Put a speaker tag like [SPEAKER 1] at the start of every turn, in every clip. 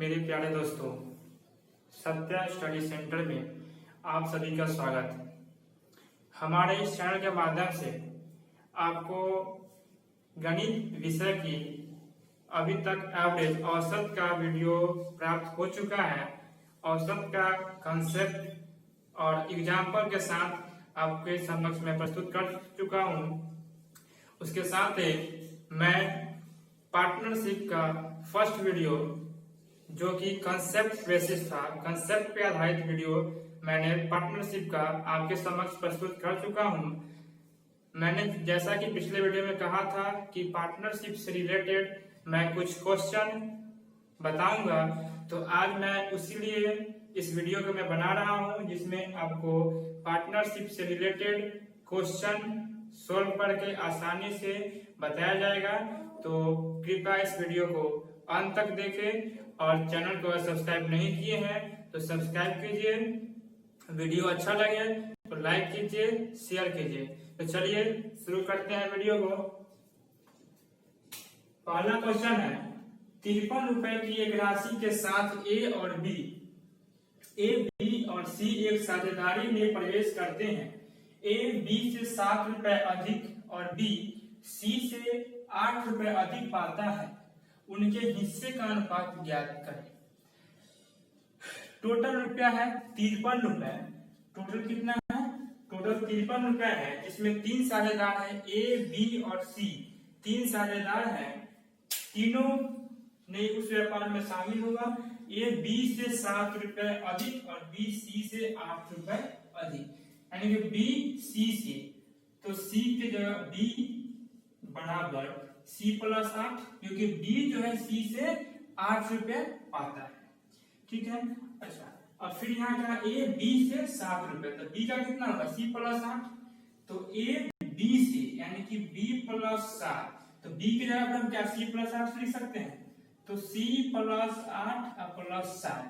[SPEAKER 1] मेरे प्यारे दोस्तों, सत्या स्टडी सेंटर में आप सभी का स्वागत। हमारे इस चैनल के माध्यम से आपको गणित विषय की अभी तक एवरेज औसत का वीडियो प्राप्त हो चुका है। औसत का कंसेप्ट और एग्जाम्पल के साथ आपके समक्ष में प्रस्तुत कर चुका हूं। उसके साथ ही मैं पार्टनरशिप का फर्स्ट वीडियो जो कि कंसेप्ट बेसिस था, कंसेप्ट पे आधारित वीडियो मैंने पार्टनरशिप का आपके समक्ष प्रस्तुत कर चुका हूं। मैंने जैसा कि पिछले वीडियो में कहा था कि पार्टनरशिप से रिलेटेड मैं कुछ क्वेश्चन बताऊंगा, तो आज मैं उसी लिए इस वीडियो को मैं बना रहा हूं, जिसमें आपको पार्टनरशिप से रिलेटेड क्वेश्चन सोल्व करके आसानी से बताया जाएगा। तो कृपया इस वीडियो को अंत तक देखें और चैनल को सब्सक्राइब नहीं किए हैं तो सब्सक्राइब कीजिए। वीडियो अच्छा लगे तो लाइक कीजिए, शेयर कीजिए। तो चलिए शुरू करते हैं वीडियो को। पहला क्वेश्चन है, 53 रुपए की एक राशि के साथ ए, बी और सी एक साझेदारी में प्रवेश करते हैं। ए बी से 7 रुपए अधिक और बी सी से 8 रुपए अधिक पाता है। उनके हिस्से का अनुपात ज्ञात करें। टोटल रुपया है 53 रुपए। टोटल कितना है? टोटल 53 रुपए है। इसमें 3 साझेदार है, ए बी और सी। 3 साझेदार है, तीनों ने उस व्यापार में शामिल होगा। ए बी से 7 रुपए अधिक और बी सी से 8 रुपए अधिक, यानी कि बी सी से, तो सी की जगह बी बराबर सी प्लस 8, क्योंकि बी जो है सी से 8 रुपए पाता है। ठीक है। अच्छा, और फिर यहाँ क्या, ए बी से 7 रुपए, तो बी का कितना होगा? C plus 8। तो ए बी से यानी कि बी प्लस 7, तो बी की जगह पर हम क्या सी प्लस 8 लिख सकते हैं। तो सी प्लस 8 और प्लस 7,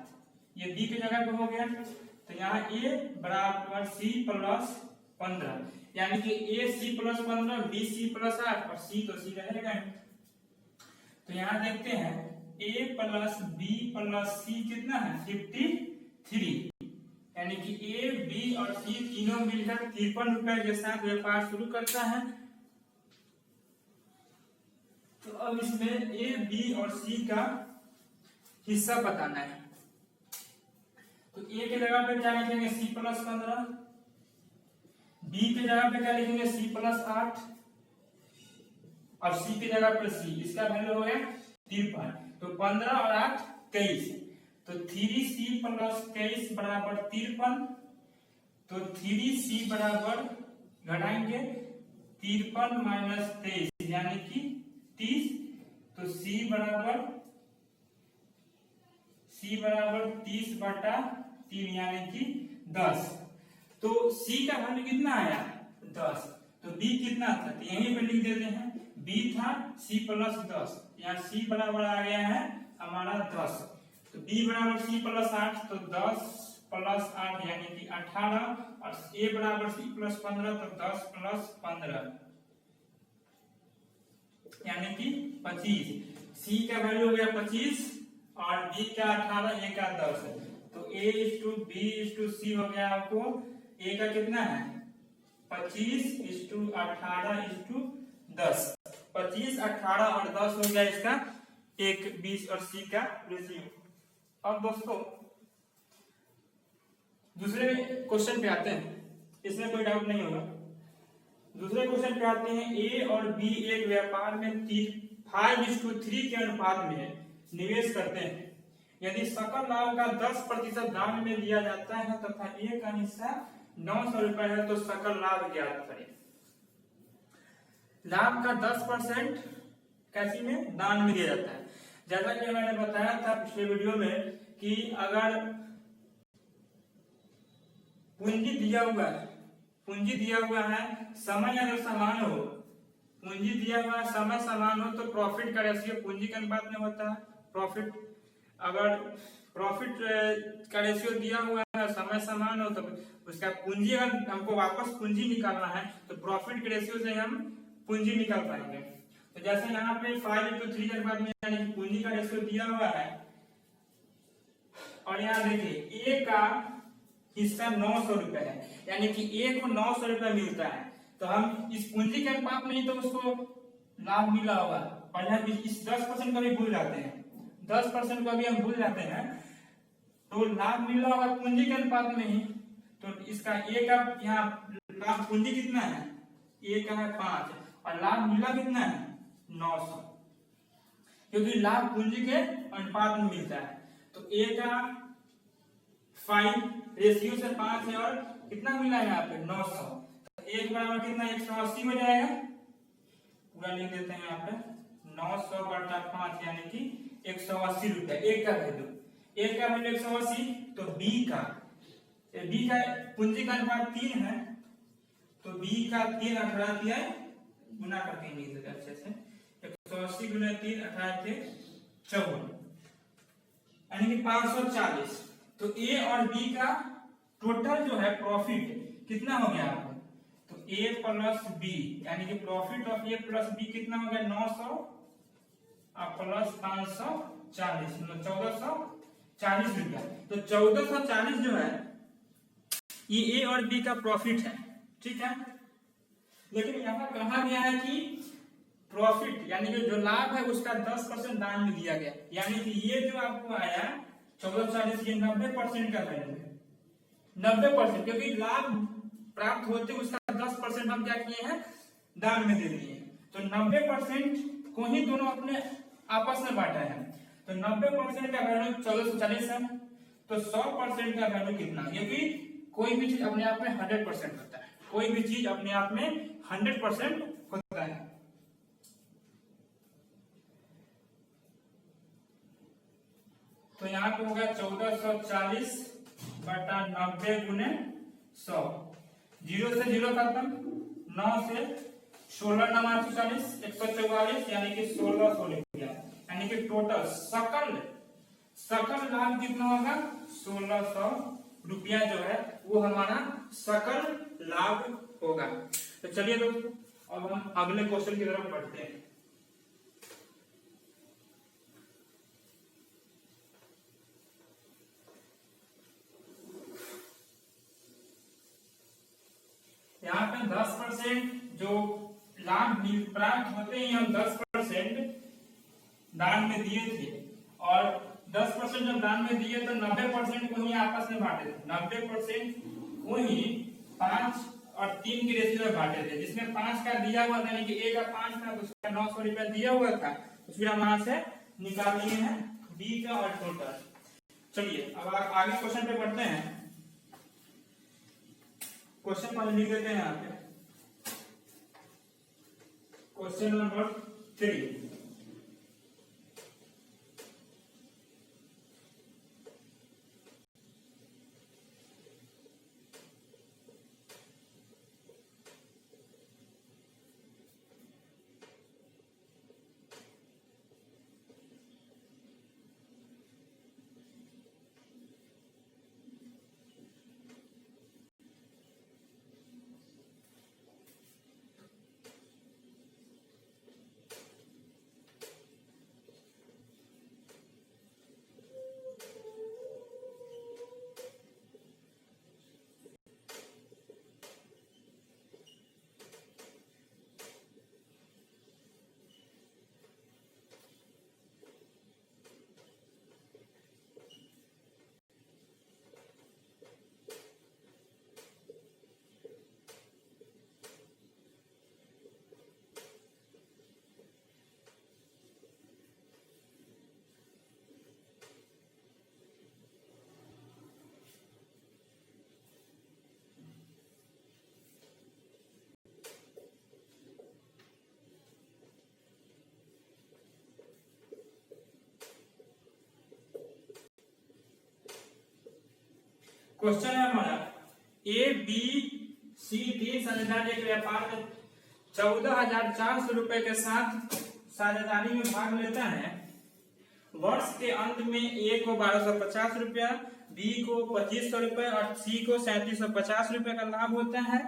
[SPEAKER 1] ये बी की जगह पर हो गया। तो यहाँ ए बराबर सी प्लस 15, यानी कि A C plus 15, B C plus 8 और सी तो सी रहेगा। तो यहाँ देखते हैं ए प्लस बी प्लस सी कितना है? 53, यानी कि ए बी और सी तीनों मिलकर 53 रुपए के साथ व्यापार शुरू करता है। तो अब इसमें ए बी और सी का हिस्सा बताना है। तो ए के जगह पे क्या लिखेंगे? सी प्लस 15, बी के जगह पे क्या लिखेंगे? सी प्लस 8 और सी की जगह पर सी। इसका वैल्यू हो गया 53। तो 15 और 8 23, तो 3c प्लस 23 बराबर 53। तो 3c बराबर घटाएंगे 53 माइनस 23 यानी कि 30। तो c बराबर 30 बटा 3 यानी कि 10। तो c का वैल्यू कितना आया? 10। तो b कितना था? तो यहीं पे लिख देते हैं, b था c प्लस 10, यहाँ c बराबर आ गया है हमारा 10। तो b बराबर c प्लस 8, तो 10 प्लस 8 यानी कि 18, और a बराबर c प्लस 15, तो 10 प्लस 15 यानी कि 25। c का वैल्यू हो गया 25 और b का 18, a का 10। तो a/b/c हो गया आपको। a का कितना है? 25/18/10। 25, 18 और 10 हो गया इसका 1, 20 और c का रेशियो। अब दोस्तों दूसरे क्वेश्चन पे आते हैं, इसमें कोई डाउट नहीं होगा। दूसरे क्वेश्चन पे आते हैं, ए और बी एक व्यापार में 5:3 के अनुपात में निवेश करते हैं। यदि सकल लाभ का 10% दान में लिया जाता है तथा ए का हिस्सा 900 रुपए है, तो सकल लाभ ज्ञात करें। लाभ का 10% कैसी में? दान में दिया जाता है। जैसा कि मैंने बताया था पिछले वीडियो में कि अगर पूंजी दिया हुआ है, समय अगर समान हो, पूंजी दिया हुआ है, समय समान हो, तो प्रॉफिट का रेशियो पूंजी के अनुपात में होता है। अगर प्रॉफिट का रेशियो दिया हुआ है, समय समान हो, तो उसका पूंजी, अगर हमको वापस पूंजी निकालना है तो प्रॉफिट के रेशियो से हम पूंजी निकाल पाएंगे। तो जैसे यहाँ पे 5:3 के अनुपात में, यानी पूंजी का रेशियो दिया हुआ है और यहाँ देखिए ए का हिस्सा 900 रुपए है, यानी कि ए को 900 रुपए मिलता है। तो हम इस पूंजी के अनुपात में ही तो उसको लाभ मिला होगा, और यहाँ इस 10% का भी भूल जाते हैं, 10% का भी हम भूल जाते हैं। तो लाभ मिला होगा पूंजी के अनुपात में ही, तो इसका ए का यहाँ लाभ पूंजी कितना है, ए का है 5 और लाभ मिला कितना है 900, क्योंकि लाभ पूंजी के अनुपात में मिलता है। तो ए का 5 रेशियो से 5 है और कितना मिला है यहाँ पे 900, तो एक बराबर कितना 180 हो जाएगा, पूरा लिख देते हैं यहाँ पे 900 बटा 5 यानी कि 180 रुपए एक का वैल्यू, एक का वैल्यू 180। तो बी का पूंजी का अनुपात 3 है, तो बी का 3 18 दिया है, गुना करके लिख देते अच्छे से 180 गुना 3 18 थे 54 यानी कि 540। तो ए और बी का टोटल जो है प्रॉफिट कितना हो गया आपको, तो ए प्लस बी यानी कि profit of a plus b कितना हो गया 900 प्लस 540 मतलब 1440 रुपया। तो 1440 जो है ये ए और बी का प्रॉफिट है, ठीक है। लेकिन यहाँ कहा गया है कि प्रॉफिट यानी कि जो लाभ है उसका 10% दान में दिया गया, यानी कि ये जो आपको आया 1440 ये 90% का वैल्यू है, 90%, क्योंकि लाभ प्राप्त होते उसका 10% हम क्या किए हैं दान में दे दिए। तो 90% को ही दोनों अपने आपस में बांटा है, तो 90% का वैल्यू 1440 है, तो 100% का वैल्यू कितना, क्योंकि कोई भी चीज अपने आप में 100% होता है, कोई भी चीज अपने आप में 100% होता है। तो यहाँ पे होगा 1440 बटा 90 गुने 100, 0 से 0 खत्म, 9 से 16 9 840 144 यानी कि 1600 रुपया, यानी कि टोटल सकल लाभ कितना होगा 1600 रुपया जो है वो हमारा सकल लाभ होगा। तो चलिए दोस्तों अब हम अगले क्वेश्चन की तरफ बढ़ते हैं। यहाँ पे 10% जो लाभ प्राप्त होते ही हम 10% दान में दिए थे, और 10% जब दान में दिए तो 90% को ही आपस में बांटे थे, 90% को ही 5 और 3 की रेशियो में बांटे थे, जिसमें 5 का दिया हुआ था, यानी कि ए का 5 था तो उसका 900 रुपया दिया हुआ था, तो फिर हम वहां से निकाल लिए हैं बी का और टोटल। चलिए अब आगे क्वेश्चन पे बढ़ते हैं। क्वेश्चन पर लिख देते हैं यहाँ पे क्वेश्चन नंबर 3। क्वेश्चन है हमारा ए बी सी डी साझेदार एक व्यापार में 14,400 रुपए के साथ साझेदारी में भाग लेता है। वर्ष के अंत में ए को 1250 रुपया, बी को 2500 रुपए और सी को 3750 रुपए का लाभ होता है।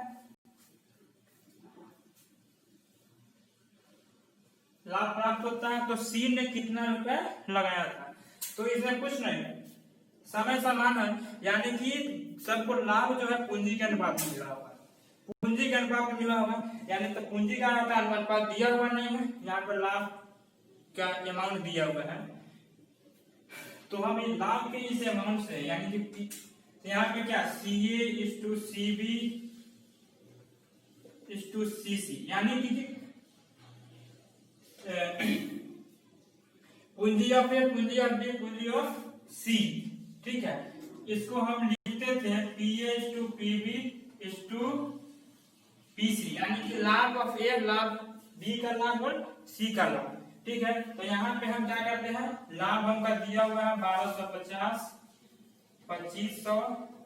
[SPEAKER 1] लाभ प्राप्त होता है तो सी ने कितना रुपए लगाया था, तो इसमें कुछ नहीं, समय समान है, यानी कि सबको लाभ जो है पूंजी के अनुपात में मिला होगा, पूंजी के अनुपात में मिला होगा, यानी तो पूंजी का अनुपात दिया हुआ नहीं है, यहाँ पर लाभ का अमाउंट दिया हुआ है, तो हम इस लाभ के इस अमाउंट से यानी कि यहाँ पे क्या CA is to CB is to CC, यानी कि पूंजी ऑफ A, पूंजी ऑफ B, पूंजी ऑफ C, ठीक है। इसको हम लिखते थे PA is to PB is to PC, यानी कि लाभ ऑफ A, लाभ B का लाभ और C का लाभ, ठीक है। तो यहाँ पे हम क्या करते हैं, लाभ हमका दिया हुआ है 1250, 2500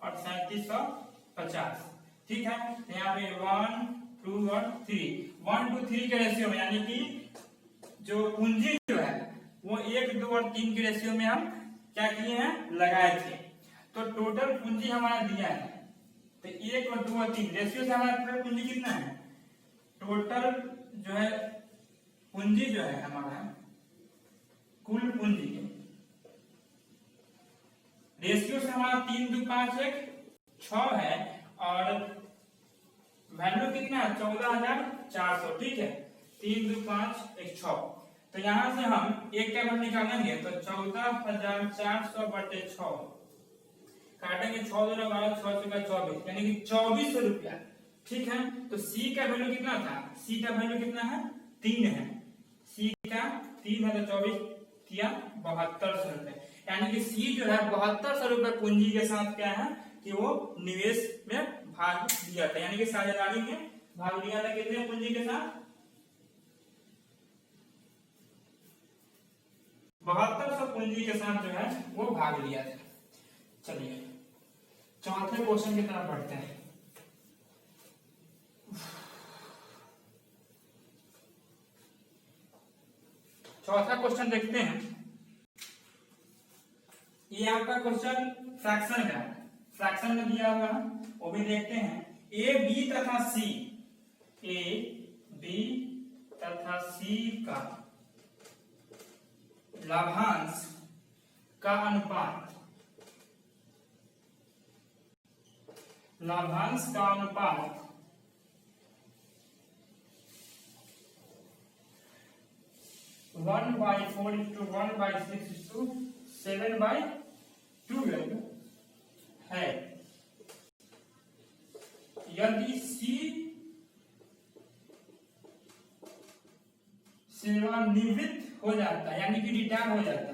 [SPEAKER 1] और 3750, ठीक है। यहाँ पे 1 2 और 3 1 to 3 के रेशियो में, यानी कि जो पूंजी जो है वो 1 2 और 3 के रेशियो में हम क्या किए हैं, लगाए थे। तो टोटल पूंजी हमारा दिया है, तो 1 और 2 और 3 रेशियो से हमारा टोटल पूंजी कितना है, टोटल जो है पूंजी जो है हमारा कुल पूंजी के रेशियो से हमारा 3 2 5 1 6 है, और वैल्यू कितना है 14400, ठीक है। 3 2 5 1 6, तो यहाँ से हम एक टेबल निकालेंगे तो 14400 बटे 6 काटेंगे, 6 2 12 6 6 24, यानी कि 2400 रुपया, ठीक है। तो C का वैल्यू कितना था, C का वैल्यू कितना है 3 है, C का 3 है, तो 24 किया 7200 रुपए, यानी कि C जो है 7200 रुपए पूंजी के साथ क्या है कि वो निवेश में भाग लिया था, यानी कि साझेदारी में भाग लिया था, कितने पूंजी के साथ 7200 पूंजी के साथ जो है वो भाग लिया था। चलिए चौथे क्वेश्चन की तरफ बढ़ते हैं। चौथा क्वेश्चन देखते हैं, ये आपका क्वेश्चन फ्रैक्शन का, फ्रैक्शन में दिया हुआ है, वो भी देखते हैं। A B तथा C, A B तथा C का लाभांश का अनुपात, लाभांश का अनुपात 1/4 to 1/6 to 7/12 है। यदि C सेवानिवृत्त हो जाता है, यानी कि रिटायर हो जाता है,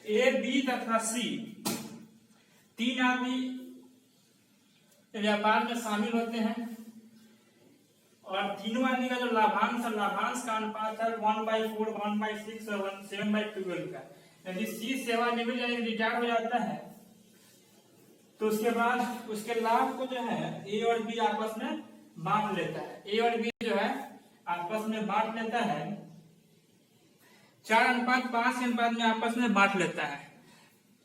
[SPEAKER 1] A B तथा C तीन आदमी व्यापार में शामिल होते हैं, और तीनों आदमी का जो लाभांश है, लाभांश का अनुपात है 1/4, 1/6 और 7/12 का। यदि C सेवानिवृत्त यानी रिटायर हो जाता है तो उसके बाद उसके लाभ को जो है A और B आपस में बांट लेता है, A और B जो है आपस में बांट लेता है, 4:5 के अनुपात में आपस में बांट लेता है।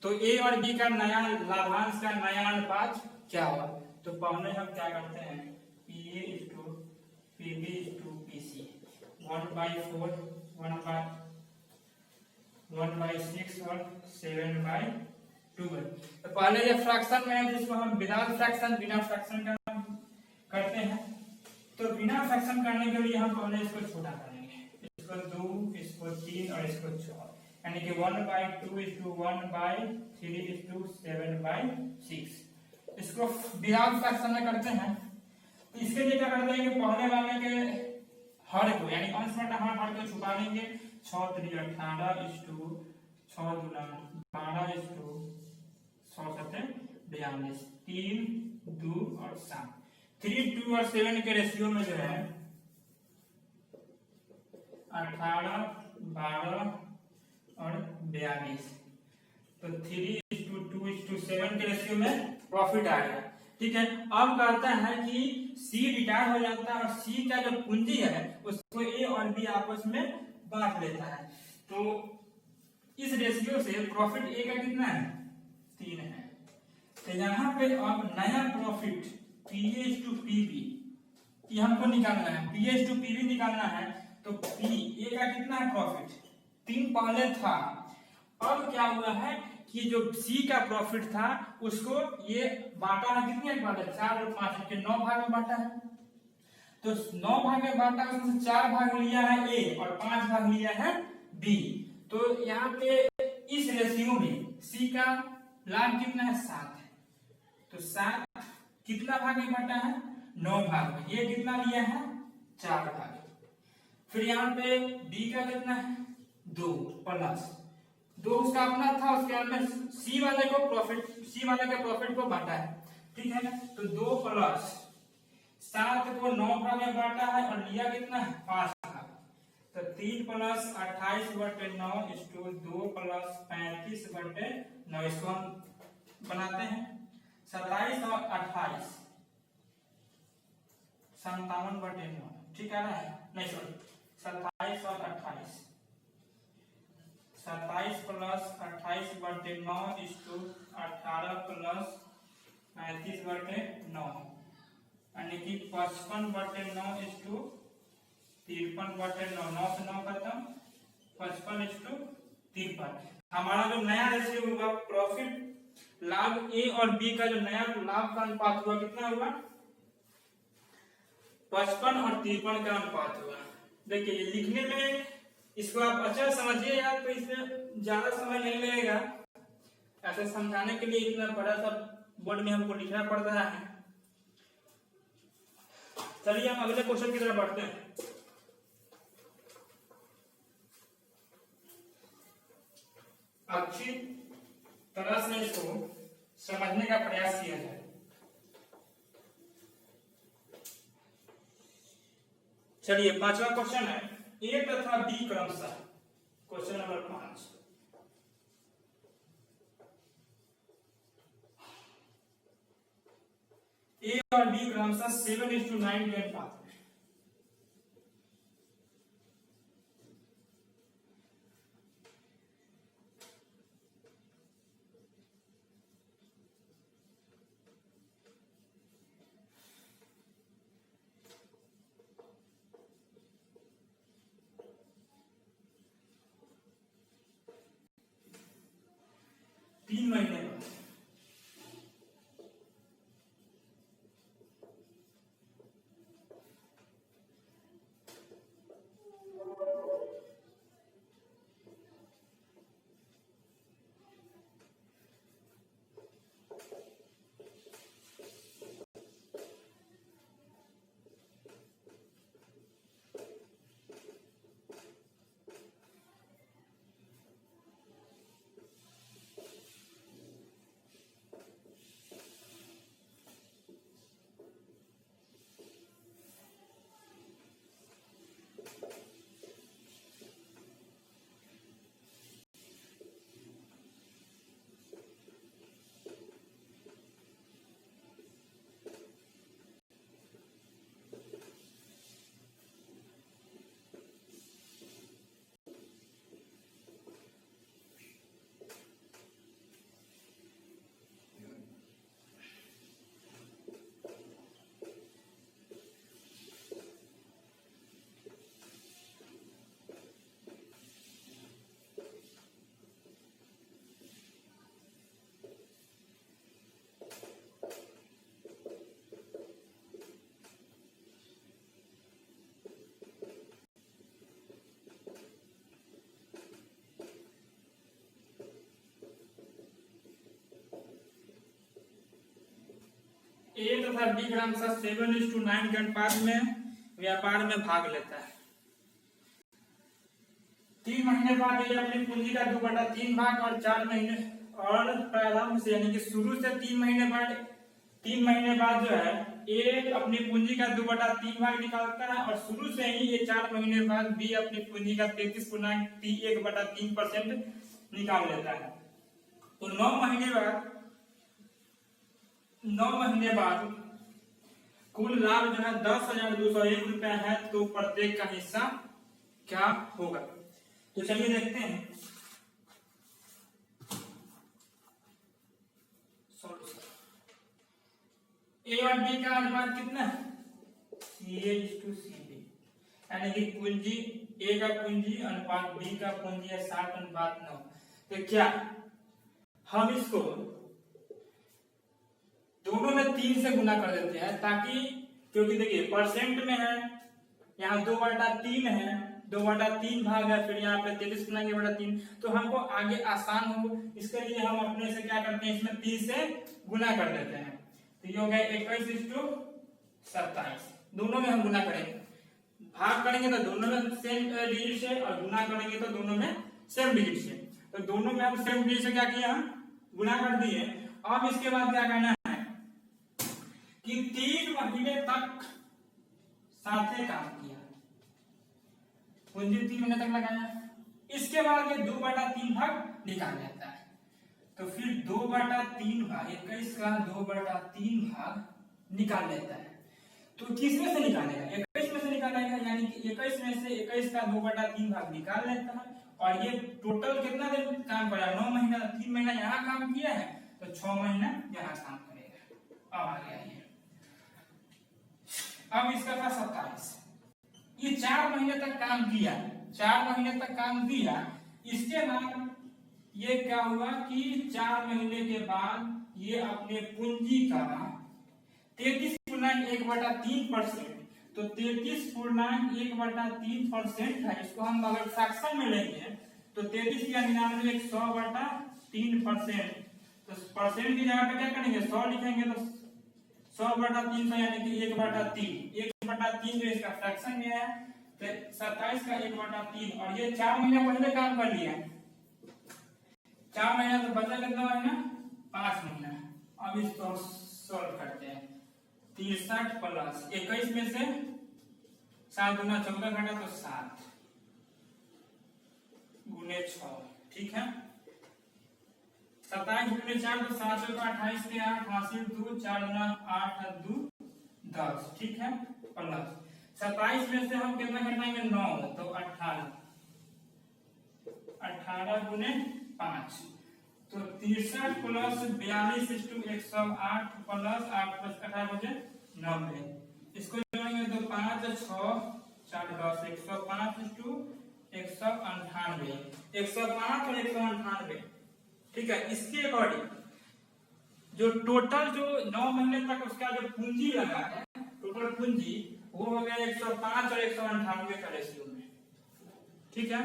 [SPEAKER 1] तो A और B का नया लाभांश का नया अनुपात क्या होगा, तो पहले हम क्या करते हैं, PA is to PB is to PC, 1/4, 1/6 और 7/12। तो पहले ये फ्रैक्शन में है जिसको हम विदाउट फ्रैक्शन, बिना फ्रैक्शन का करते हैं। तो बिना फ्रैक्शन करने के लिए हम पहले इसको छोटा करेंगे, इसको 2, इसको 3 और इसको 4, यानी कि 1/2 is to 1/3 is to 7/6। इसको बिहार फ्रैक्शन में करते हैं तो इसके लिए क्या कर देंगे, पहले वाले के हर को यानी अंश बटा हर को छुपा लेंगे। 6 3 18 6 2 12 100 7 42 3 2 और 7 3 2 और 7 के रेशियो में जो है 18 12 और 42 तो 3:2:7 के रेशियो में प्रॉफिट आएगा। ठीक है, अब कहता है कि सी रिटायर हो जाता है और सी का जो पूंजी है उसको ए और बी आपस में बांट लेता है। तो इस रेशियो से प्रॉफिट ए का कितना है, 3 है। तो यहाँ पे अब नया प्रॉफिट PA/PB ये हमको निकालना है, PA/PB निकालना है। तो P ए का कितना है प्रॉफिट, 3 पहले था। अब क्या हुआ है कि जो सी का प्रॉफिट था उसको ये बांटा है, कितने बांटा, 4 और 5 के 9 भाग में बांटा है। तो 9 भाग में बांटा, उसमें 4 भाग लिया है ए और 5 भाग लिया है बी। तो यहाँ पे इस रेशियो में सी का लाभ कितना है, 7 है। तो 7 कितना भाग में बांटा है, 9 भाग में। ये कितना लिया है, 4 भाग। फिर यहाँ पे बी का कितना है, 2 प्लस 2 उसका अपना था, उसके अंदर सी वाले को प्रॉफिट, सी वाले के प्रॉफिट को बांटा है। ठीक है, तो 2 प्लस 7 को 9 भाग में बांटा है और लिया कितना है, 5 भाग। तो 3 प्लस 28/9 2 प्लस 35/9 इसको हम बनाते हैं 27 और 28 57/9। ठीक है ना, नहीं सॉरी 27 और 28 27 प्लस 28/9 18 प्लस 35/9 यानी कि 55/9 53/9। 9 से 9 खत्म, 55:53। हमारा जो नया रेशियो होगा प्रॉफिट लाभ ए और बी का जो नया लाभ का अनुपात हुआ कितना हुआ, 55 और 53 का अनुपात हुआ। देखिए लिखने में इसको आप अच्छा समझिए यार, तो इसमें ज्यादा समय नहीं लगेगा। ऐसे समझाने के लिए इतना बड़ा सा बोर्ड में हमको लिखना पड़ रहा है। चलिए हम अगले क्वेश्चन की तरफ बढ़ते हैं। अच्छी तरह से इसको समझने का प्रयास किया जाए। चलिए 5वां क्वेश्चन है, ए तथा बी क्रमशः। क्वेश्चन नंबर 5, ए और बी क्रमशः 7:9 के अनुपात में। तीन महीने बाद ए तथा बी क्रमशः 7:9 के अनुपात में व्यापार में भाग लेता है। 3 महीने बाद ये अपनी पूंजी का 2/3 भाग और 4 महीने और प्रारंभ से यानी कि शुरू से 3 महीने बाद जो है ए अपनी पूंजी का 2/3 भाग निकालता है और शुरू से ही ये 4 महीने बाद बी अपनी पूंजी का 33.1/3% निकाल लेता है। तो 9 महीने बाद कुल लाभ जो है 10,201 रुपया है। तो प्रत्येक का हिस्सा क्या होगा? तो चलिए देखते हैं। ए और बी का अनुपात कितना है? CA/CD, यानी कि पूंजी ए का पूंजी अनुपात बी का पूंजी है 7:9। तो क्या हम इसको दोनों में 3 से गुना कर देते हैं, ताकि क्योंकि देखिए परसेंट में है, यहाँ 2/3 है, 2/3 भाग है, फिर यहाँ पे 33/3, तो हमको आगे आसान हो इसके लिए हम अपने से क्या करते हैं, इसमें 3 से गुना कर देते हैं। तो ये हो गया 21:27, दोनों में हम गुना करेंगे। भाग करेंगे तो दोनों में सेम डिजिट से और गुना करेंगे तो दोनों में सेम डिजिट से। तो दोनों में हम सेम डिजिट से क्या किया, हम गुना कर दिए। अब इसके बाद क्या करना है कि 3 महीने तक साथे काम किया, पूंजी 3 महीने तक लगाया। इसके बाद ये 2/3 भाग निकाल लेता है। तो फिर 2/3 भाग 21 का 2/3 भाग निकाल लेता है। तो किसमें से निकालेगा? 21 में से निकालेगा, यानी कि 21 में से 21 का 2/3 भाग निकाल लेता है। और ये टोटल कितना दिन काम करा? 9 महीना। 3 महीना यहाँ काम किया है तो 6 महीना यहाँ काम करेगा। अब आ गया ये। अब इसका था 27। ये 4 महीने तक काम किया, 4 महीने तक काम किया। इसके बाद ये क्या हुआ कि 4 महीने के बाद ये अपने पूंजी का 33.1/3%, तो 33.1/3% है। इसको हम अगर फ्रैक्शन में लेंगे तो 33 या 99 100/3%। तो परसेंट की जगह पे क्या करेंगे, 100 लिखेंगे तो 100/300 यानी कि 1/3 जो इसका फ्रैक्शन में है। तो 27 का 1/3 और ये 4 महीने पहले काम कर लिया, 4 महीना तो बचा कितना महीना? 5 महीना। अब इसको सॉल्व करते हैं। 63 प्लस 21 में से 7 गुना 14 घटा तो 7 गुने 6, ठीक है। 27 गुने 4 तो 7 का 28 के 8 हासिल 2, 4 गुना 8 2 10, ठीक है। प्लस 27 में से हम कितना घटाएंगे? 9, तो 18 गुने 5, तो 63 प्लस 42:108 प्लस 8 प्लस 18 बचे 90। इसको जोड़ेंगे तो 5 6 4 10 105:198, 105 और 198, ठीक है। इसके अकॉर्डिंग जो टोटल जो 9 महीने तक उसका जो पूंजी लगा है, टोटल पूंजी वो हो गया 105 और 198 का रेशियो में, ठीक है।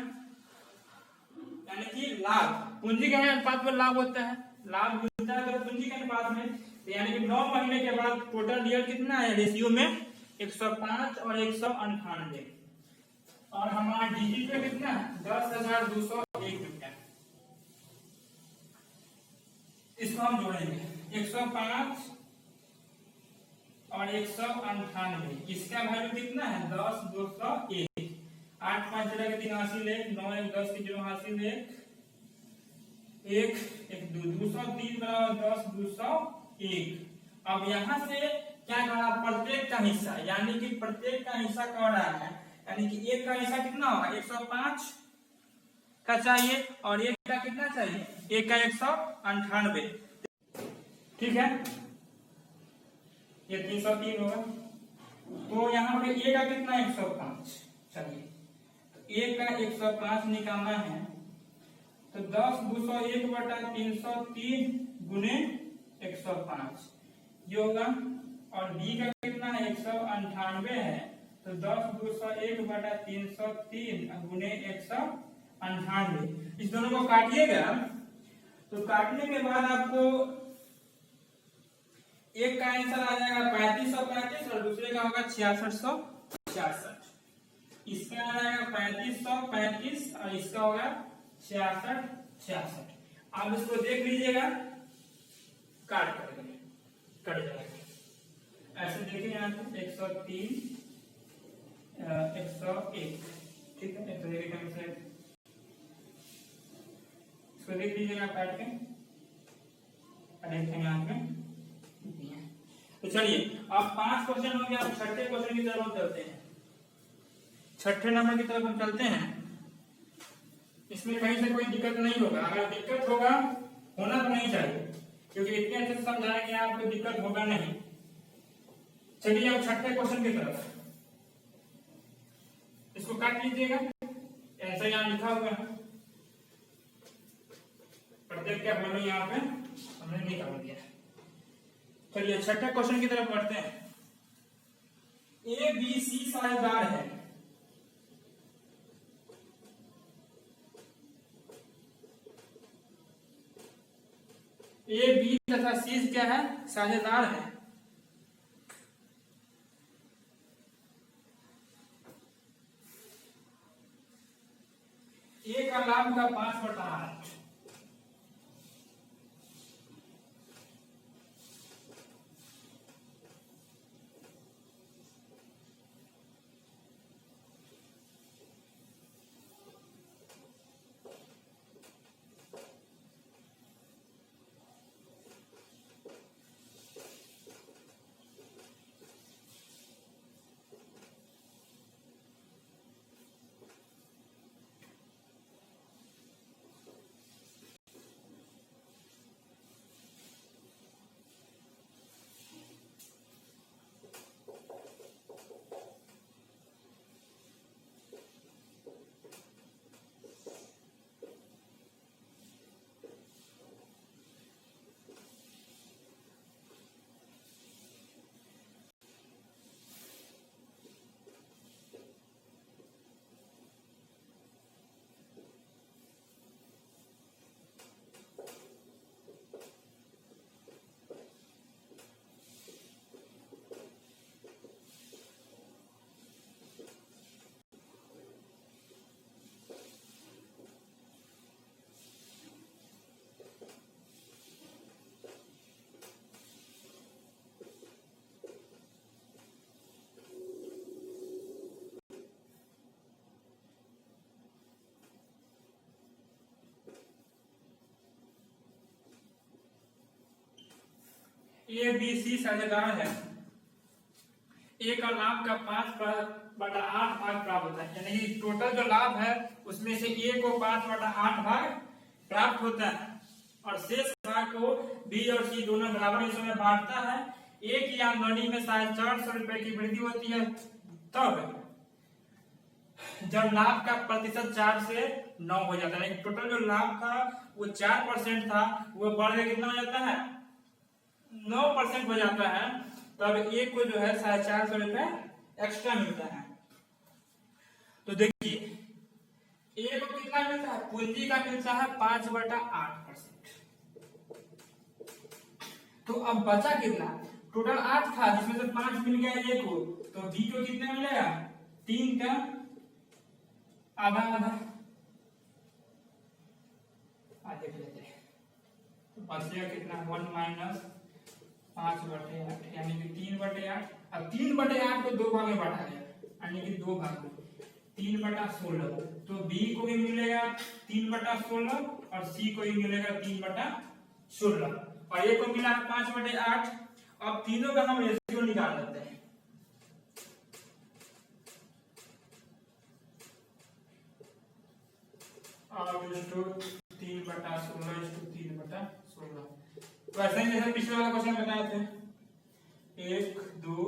[SPEAKER 1] यानी कि लाभ पूंजी के अनुपात में लाभ होता है, लाभ मिलता है तो पूंजी के अनुपात में। तो यानी कि 9 महीने के बाद टोटल रियल कितना है रेशियो में? 105 और 198, और हमारा डिजिट में कितना? 10,201 रुपया। इसको हम जोड़ेंगे 105 और 198, इसका वैल्यू कितना है? 10,201। 8 5 जगह 3 हासिल 1, 9 1 10 की 0 हासिल 1 1 1 2 203 बराबर 10,201। अब यहाँ से क्या कहा? प्रत्येक का हिस्सा, यानी कि प्रत्येक का हिस्सा कह रहा है, यानी कि एक का हिस्सा कितना होगा? 105 का चाहिए और एक का कितना चाहिए? एक का 198, ठीक है। ये 303 होगा। तो यहाँ पे ए का कितना? 105। चलिए एक का 105 निकालना है तो 10,201/303 गुने 105 ये होगा। और बी का कितना है? 198 है, तो 10,201/303 गुने 198। इस दोनों को काटिएगा तो काटने के बाद आपको एक का आंसर आ जाएगा 3535 और दूसरे का होगा 6666। इसका आ जाएगा 3535 और इसका होगा 6666। आप इसको देख लीजिएगा, काट करेंगे, कट जाएगा। ऐसे देखिए यहाँ पे 103 101, ठीक है। तो इसको देख लीजिएगा काट के, यहाँ पे। तो चलिए अब 5 क्वेश्चन हो गया, अब छठे क्वेश्चन की तरफ हम चलते हैं। छठे नंबर की तरफ हम चलते हैं। इसमें कहीं से कोई दिक्कत नहीं होगा, अगर दिक्कत होगा, होना तो नहीं चाहिए, क्योंकि इतने अच्छे से समझाया कि आपको दिक्कत होगा नहीं। चलिए अब छठे क्वेश्चन की तरफ, इसको काट लीजिएगा, ऐसा यहाँ लिखा हुआ है, प्रत्येक का वैल्यू यहाँ पे हमने निकाल दिया। चलिए छठे क्वेश्चन की तरफ बढ़ते हैं। ए बी सी साझेदार है। ए बी तथा सी क्या है? साझेदार है। ए का लाभ का 5/8। ए बी सी साझेदार है। ए का लाभ का 5/8 भाग प्राप्त होता है, यानी कि टोटल जो लाभ है उसमें से ए को 5/8 भाग प्राप्त होता है और शेष भाग को बी और सी दोनों बराबर हिस्सों में बांटता है। ए की आमदनी में 450 रुपए की वृद्धि होती है तब जब लाभ का प्रतिशत 4 से 9 हो जाता है। टोटल जो लाभ था वो 4% था, वो बढ़ के कितना हो जाता है? 9% हो जाता है। तब एक को जो है 450 रुपए एक्स्ट्रा मिलता है। तो देखिए ए को कितना मिलता है? पूंजी का मिलता है 5/8%। तो अब बचा कितना? टोटल 8 था, जिसमें से 5 मिल गया ए को, तो बी को कितना मिलेगा? 3 का आधा आधा। देख लेते हैं, तो बचेगा कितना? 1 - 5/8, यानी कि 3/8। अब 3/8 को 2 भाग में बांटा गया, यानी कि 2 भाग में 3/16। तो बी को भी मिलेगा 3/16 और सी को भी मिलेगा 3/16 और ए को मिला 5/8। अब तीनों का हम रेशियो निकाल लेते हैं। और 3/16 3/16। तो ऐसे ही जैसे पिछले वाला क्वेश्चन बताए थे, 1 2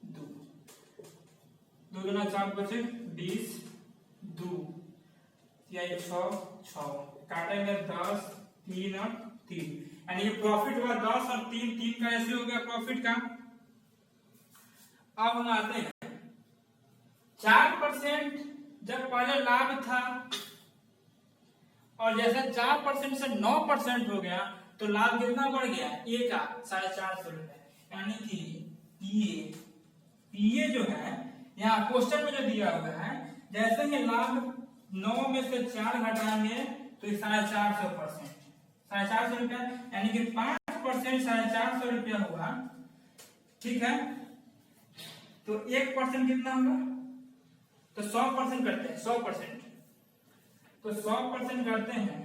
[SPEAKER 1] 2 2 दूना 4 बचे 20 2 या 6 6 काटेंगे 10 3 और 3, यानी कि प्रॉफिट हुआ 10 और 3 3 का रेशियो हो गया प्रॉफिट का। अब हम आते हैं 4% जब पहले लाभ था और जैसे 4% से 9% हो गया तो लाभ कितना बढ़ गया, ए का 450 रुपए, यानी कि पीए जो है यहाँ क्वेश्चन में जो दिया हुआ है, जैसे ही लाभ 9 में से 4 घटाएंगे तो 450%, 450 रुपया, यानी कि 5% 450 रुपया हुआ, ठीक है। तो 1% कितना होगा, तो 100% करते हैं, 100%, तो 100% करते हैं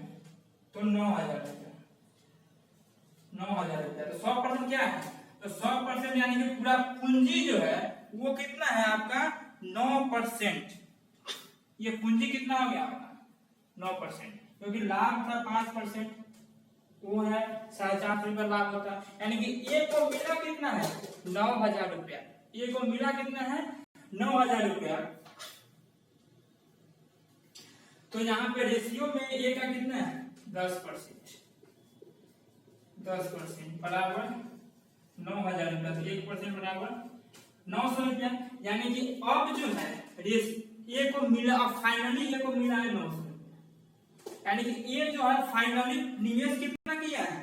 [SPEAKER 1] तो 9,000 रुपया, 9,000 रुपया। तो 100% क्या है, तो 100% यानी कि पूरा पूंजी जो है वो कितना है आपका 9%। ये पूंजी कितना हो गया आपका 9%, क्योंकि लाभ था 5%, वो है 450 रुपया लाभ होता है, यानी कि एक को मिला कितना है 9,000 रुपया, एक को मिला कितना है 9,000 रुपया। तो यहाँ पे रेशियो में ए का कितना है 10%, 10% बराबर 9,000 रुपया, तो 1% बराबर 900 रुपया, यानी कि अब जो है ए को मिला, अब फाइनली ए को मिला है 900 रुपया, यानी कि ए जो है फाइनली निवेश कितना किया है,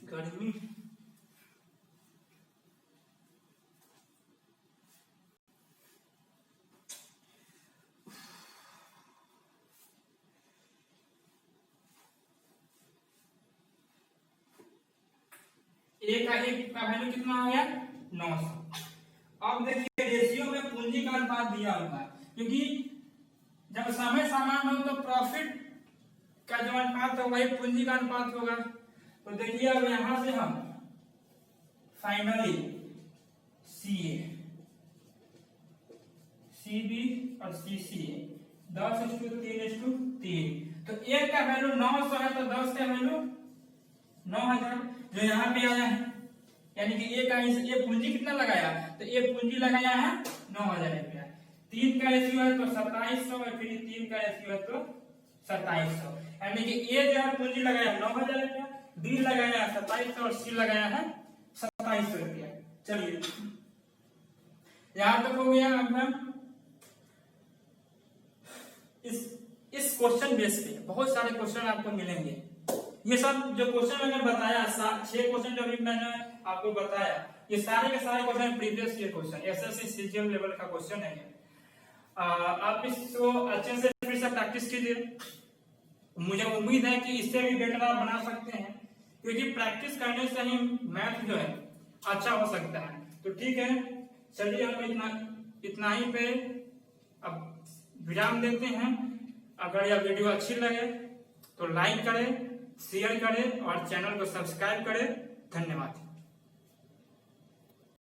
[SPEAKER 1] गर्मी ए का वैल्यू कितना हो गया 900। अब देखिए रेशियो में पूंजी का अनुपात दिया हुआ है, क्योंकि जब समय समान हो तो प्रॉफिट का जो अनुपात है वही पूंजी का अनुपात होगा। तो देखिए अब यहां से हम फाइनली सीए, सीबी और सीसीए 10:3:3, तो ए का वैल्यू 900 है तो 10 का वैल्यू 9,000 जो यहाँ पे आया है, यानी कि ए का ये पूंजी कितना लगाया, तो ए पूंजी लगाया है 9,000 रुपया, 3 का रेशियो है तो 2700, और फिर 3 का रेशियो है तो 2700, यानी कि ए जो है पूंजी लगाया 9,000 रुपया, बी लगाया 2700 और सी लगाया है 2700 रुपया। चलिए यहां तक हो गया। अब हम इस क्वेश्चन बेस पे बहुत सारे क्वेश्चन आपको मिलेंगे। ये सब जो क्वेश्चन मैंने बताया, 6 क्वेश्चन जो अभी मैंने आपको बताया, ये सारे के सारे question previous year question, SSC CGL level का क्वेश्चन है। आप इसको अच्छे से फिर से प्रैक्टिस कीजिए, मुझे उम्मीद है कि इससे भी बेटर आप बना सकते हैं, क्योंकि प्रैक्टिस करने से ही मैथ जो है अच्छा हो सकता है। तो ठीक है, चलिए हम इतना ही पे अब विराम देते हैं। अगर यह वीडियो अच्छी लगे तो लाइक करें, शेयर करें और चैनल को सब्सक्राइब करें। धन्यवाद।